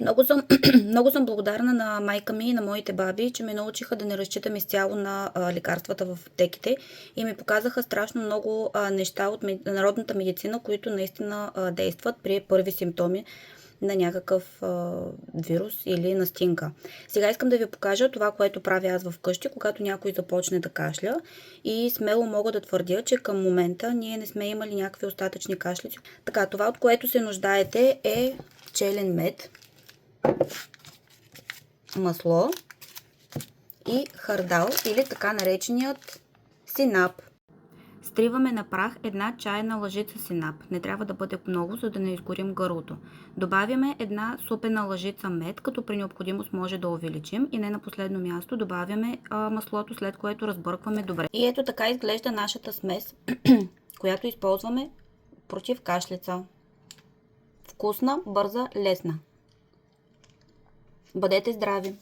Много съм благодарна на майка ми и на моите баби, че ме научиха да не разчитам изцяло на лекарствата в аптеките и ми показаха страшно много неща от народната медицина, които наистина действат при първи симптоми на някакъв вирус или настинка. Сега искам да ви покажа това, което правя аз вкъщи, когато някой започне да кашля, и смело мога да твърдя, че към момента ние не сме имали някакви остатъчни кашлици. Така, това, от което се нуждаете, е пчелен мед, масло и хардал, или така нареченият синап. Стриваме на прах една чайна лъжица синап. Не трябва да бъде много, за да не изгорим гърлото. Добавяме една супена лъжица мед, като при необходимост може да увеличим, и не на последно място добавяме маслото, след което разбъркваме добре. И ето така изглежда нашата смес, която използваме против кашлица. Вкусна, бърза, лесна. Бъдете здрави!